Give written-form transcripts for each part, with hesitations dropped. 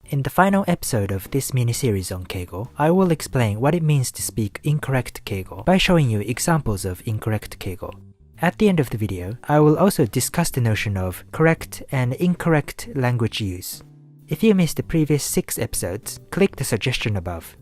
In the final episode of this mini-series on keigo, I will explain what it means to speak incorrect keigo by showing you examples of incorrect keigo. At the end of the video, I will also discuss the notion of correct and incorrect language use. If you missed the previous 6 episodes, click the suggestion above.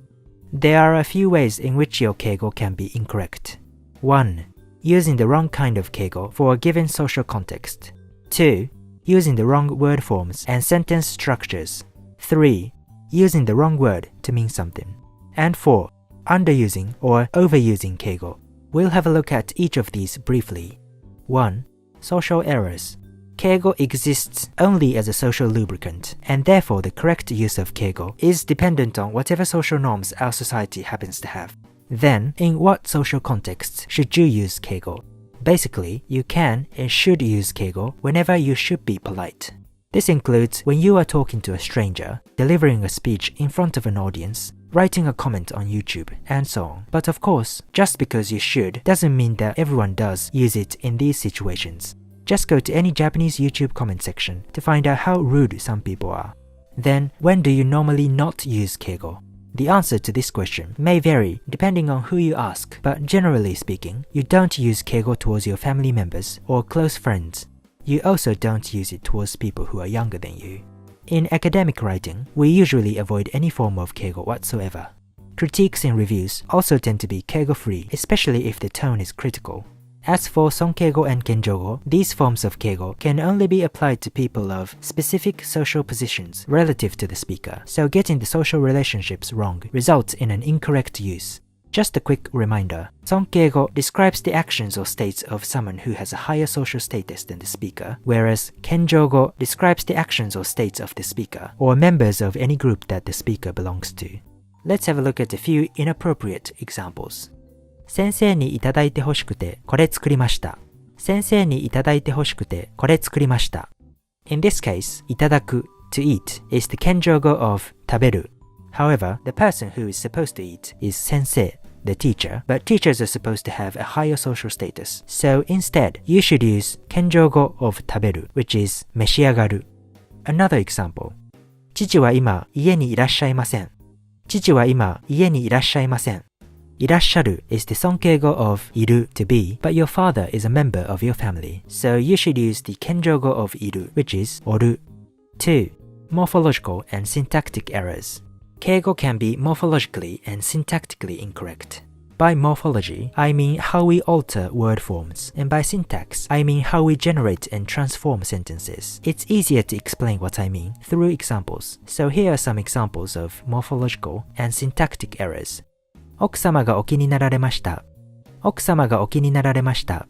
There are a few ways in which your keigo can be incorrect. 1. Using the wrong kind of keigo for a given social context. 2. Using the wrong word forms and sentence structures. 3. Using the wrong word to mean something. And 4. Underusing or overusing keigo. We'll have a look at each of these briefly. 1. Social errors. Keigo exists only as a social lubricant, and therefore the correct use of keigo is dependent on whatever social norms our society happens to have. Then, in what social contexts should you use keigo? Basically, you can and should use keigo whenever you should be polite. This includes when you are talking to a stranger, delivering a speech in front of an audience, writing a comment on YouTube, and so on. But of course, just because you should doesn't mean that everyone does use it in these situations. Just go to any Japanese YouTube comment section to find out how rude some people are. Then, when do you normally not use keigo? The answer to this question may vary depending on who you ask, but generally speaking, you don't use keigo towards your family members or close friends. You also don't use it towards people who are younger than you. In academic writing, we usually avoid any form of keigo whatsoever. Critiques and reviews also tend to be keigo-free, especially if the tone is critical. As for sonkeigo and kenjogo, these forms of keigo can only be applied to people of specific social positions relative to the speaker, so getting the social relationships wrong results in an incorrect use. Just a quick reminder, sonkeigo describes the actions or states of someone who has a higher social status than the speaker, whereas kenjogo describes the actions or states of the speaker, or members of any group that the speaker belongs to. Let's have a look at a few inappropriate examples. 先生にいただいてほしくてこれ作りました。先生にいただいてほしくてこれ作りました。In this case, いただく to eat is the kenjogo of 食べる. However, the person who is supposed to eat is sensei, the teacher, but teachers are supposed to have a higher social status. So instead, you should use kenjogo of 食べる, which is 召し上がる. Another example. 父は今家にいらっしゃいません。父は今家にいらっしゃいません。いらっしゃる is the sonkeigo of いる to be, but your father is a member of your family, so you should use the kenjogo of いる, which is おる. 2. Morphological and syntactic errors. Keigo can be morphologically and syntactically incorrect. By morphology, I mean how we alter word forms, and by syntax, I mean how we generate and transform sentences. It's easier to explain what I mean through examples, so here are some examples of morphological and syntactic errors. 奥様がお気になられました。奥様がお気になられました。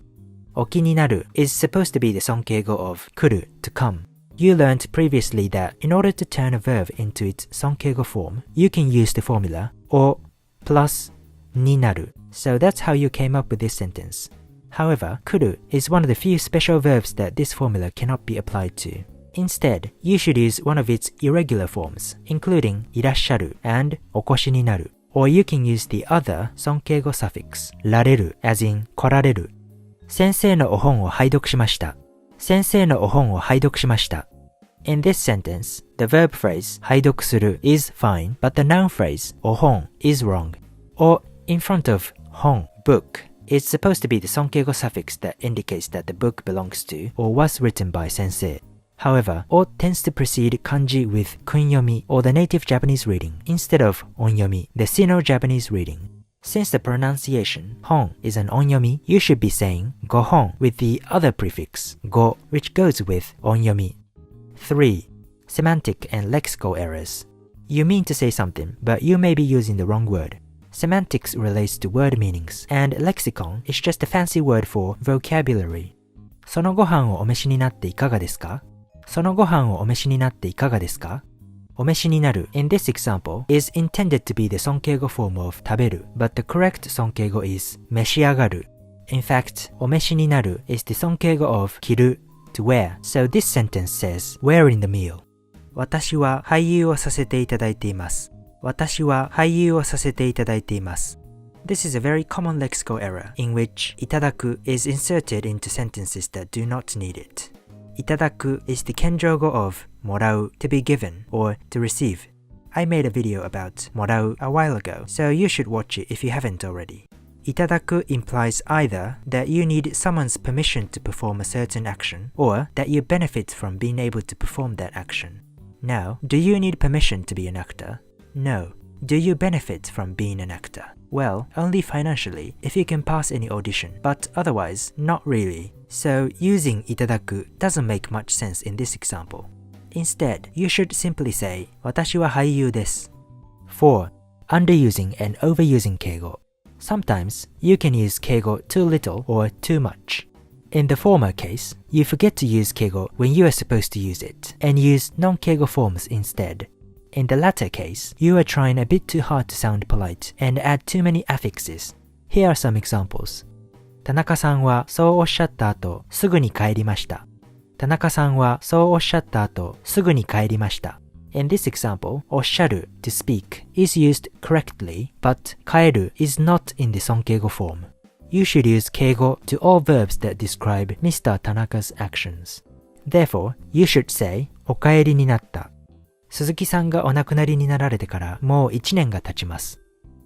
お気になる is supposed to be the sonkeigo of 来る to come. You learned previously that in order to turn a verb into its sonkeigo form, you can use the formula お plus になる. So that's how you came up with this sentence. However, 来る is one of the few special verbs that this formula cannot be applied to. Instead, you should use one of its irregular forms, including いらっしゃる and お越しになる. Or you can use the other sonkeigo suffix られる as in 来られる。先生のお本を拝読しました。先生のお本を拝読しました。In this sentence, the verb phrase 拝読する is fine, but the noun phrase お本 is wrong. Or in front of 本 book, it's supposed to be the sonkeigo suffix that indicates that the book belongs to or was written by sensei. However, o tends to precede kanji with kunyomi or the native Japanese reading instead of onyomi, the Sino-Japanese reading. Since the pronunciation hon is an onyomi, you should be saying gohon with the other prefix go, which goes with onyomi. 3. Semantic and lexical errors. You mean to say something, but you may be using the wrong word. Semantics relates to word meanings, and lexicon is just a fancy word for vocabulary. そのご飯をお召しになっていかがですか?そのご飯をお召しになっていかがですか?お召しになる in this example is intended to be the sonkeigo form of 食べる, but the correct sonkeigo is 召し上がる. In fact, お召しになる is the sonkeigo of 着る to wear, so this sentence says wearing the meal. 私は俳優をさせていただいています。私は俳優をさせていただいています。This is a very common lexical error in which いただく is inserted into sentences that do not need it. いただく is the kenjogo of morau, to be given, or to receive. I made a video about morau a while ago, so you should watch it if you haven't already. Itadaku implies either that you need someone's permission to perform a certain action, or that you benefit from being able to perform that action. Now, do you need permission to be an actor? No. Do you benefit from being an actor? Well, only financially, if you can pass any audition, but otherwise, not really. So, using itadaku doesn't make much sense in this example. Instead, you should simply say, 私は俳優です. 4. Underusing and overusing keigo. Sometimes, you can use keigo too little or too much. In the former case, you forget to use keigo when you are supposed to use it, and use non-keigo forms instead. In the latter case, you are trying a bit too hard to sound polite and add too many affixes. Here are some examples. 田中さんはそうおっしゃった後、すぐに帰りました。田中さんはそうおっしゃった後、すぐに帰りました。In this example, おっしゃる to speak is used correctly, but 帰る is not in the sonkeigo form. You should use keigo to all verbs that describe Mr. Tanaka's actions. Therefore, you should say お帰りになった。鈴木さんがお亡くなりになられてからもう1年が経ちます。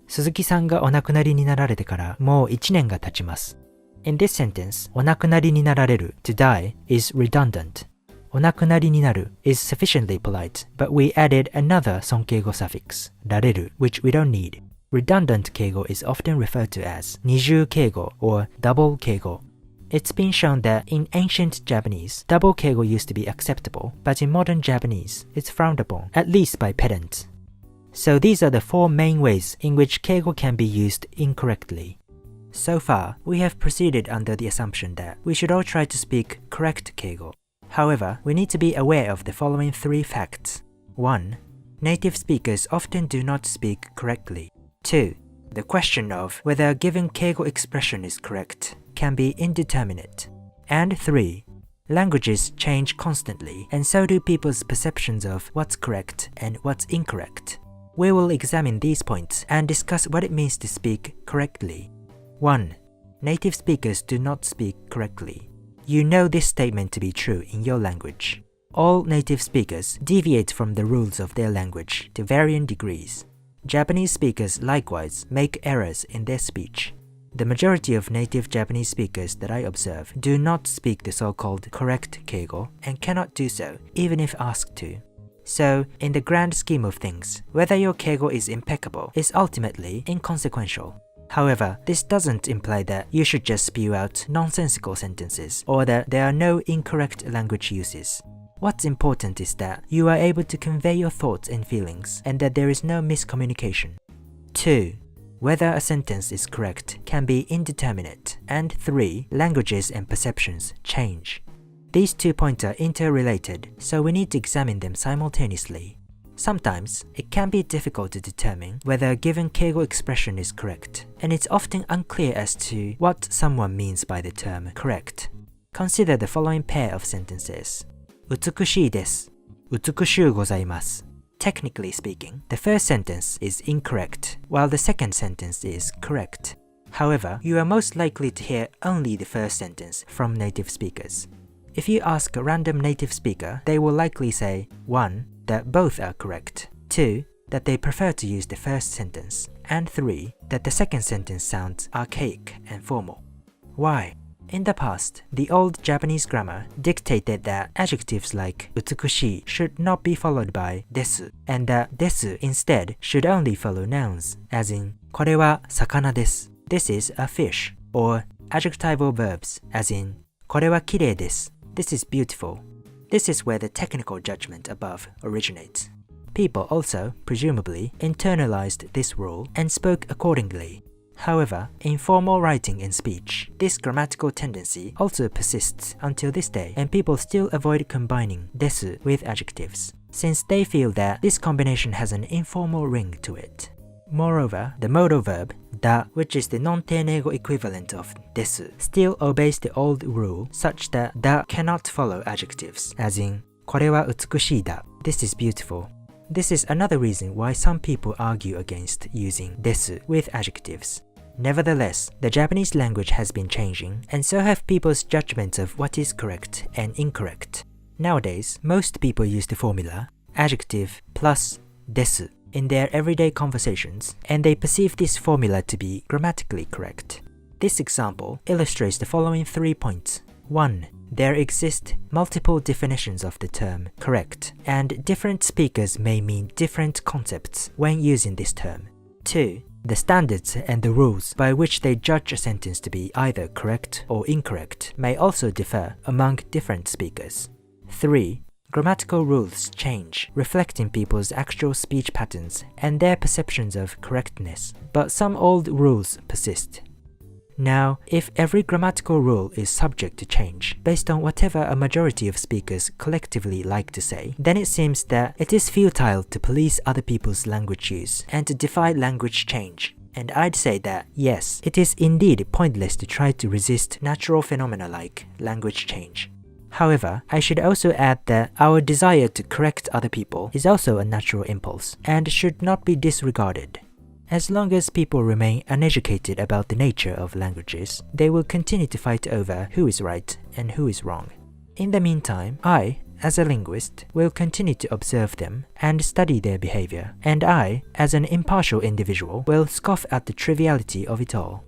鈴木さんがお亡くなりになられてからもう1年が経ちます。In this sentence, お亡くなりになられる to die is redundant. お亡くなりになる is sufficiently polite, but we added another sonkeigo suffix, られる, which we don't need. Redundant keigo is often referred to as 二重keigo or double keigo. It's been shown that in ancient Japanese, double keigo used to be acceptable, but in modern Japanese, it's frowned upon, at least by pedants. So these are the 4 main ways in which keigo can be used incorrectly. So far, we have proceeded under the assumption that we should all try to speak correct keigo. However, we need to be aware of the following 3 facts. 1. Native speakers often do not speak correctly. 2. The question of whether a given keigo expression is correct can be indeterminate. And 3. Languages change constantly, and so do people's perceptions of what's correct and what's incorrect. We will examine these points and discuss what it means to speak correctly. 1. Native speakers do not speak correctly. You know this statement to be true in your language. All native speakers deviate from the rules of their language to varying degrees. Japanese speakers likewise make errors in their speech. The majority of native Japanese speakers that I observe do not speak the so-called correct keigo and cannot do so even if asked to. So, in the grand scheme of things, whether your keigo is impeccable is ultimately inconsequential. However, this doesn't imply that you should just spew out nonsensical sentences or that there are no incorrect language uses. What's important is that you are able to convey your thoughts and feelings and that there is no miscommunication. 2. Whether a sentence is correct can be indeterminate. And 3. Languages and perceptions change. These 2 points are interrelated, so we need to examine them simultaneously. Sometimes, it can be difficult to determine whether a given keigo expression is correct, and it's often unclear as to what someone means by the term correct. Consider the following pair of sentences. 美しいです。美しゅうございます。Technically speaking, the first sentence is incorrect, while the second sentence is correct. However, you are most likely to hear only the first sentence from native speakers. If you ask a random native speaker, they will likely say 1. That both are correct, 2. That they prefer to use the first sentence, and 3. That the second sentence sounds archaic and formal. Why? In the past, the old Japanese grammar dictated that adjectives like 美しい should not be followed by です and that です instead should only follow nouns, as in これは魚です This is a fish, or adjectival verbs, as in これは綺麗です This is beautiful. This is where the technical judgment above originates. People also, presumably, internalized this rule and spoke accordingly. However, in formal writing and speech, this grammatical tendency also persists until this day, and people still avoid combining です with adjectives, since they feel that this combination has an informal ring to it. Moreover, the modal verb だ, which is the non-teineigo equivalent of です, still obeys the old rule such that だ cannot follow adjectives, as in これは美しいだ This is beautiful. This is another reason why some people argue against using です with adjectives. Nevertheless, the Japanese language has been changing, and so have people's judgments of what is correct and incorrect. Nowadays, most people use the formula adjective plus desu in their everyday conversations, and they perceive this formula to be grammatically correct. This example illustrates the following 3 points. 1. There exist multiple definitions of the term correct, and different speakers may mean different concepts when using this term. 2. The standards and the rules by which they judge a sentence to be either correct or incorrect may also differ among different speakers. 3. Grammatical rules change, reflecting people's actual speech patterns and their perceptions of correctness, but some old rules persist. Now, if every grammatical rule is subject to change based on whatever a majority of speakers collectively like to say, then it seems that it is futile to police other people's language use and to defy language change. And I'd say that, yes, it is indeed pointless to try to resist natural phenomena like language change. However, I should also add that our desire to correct other people is also a natural impulse and should not be disregarded. As long as people remain uneducated about the nature of languages, they will continue to fight over who is right and who is wrong. In the meantime, I, as a linguist, will continue to observe them and study their behavior, and I, as an impartial individual, will scoff at the triviality of it all.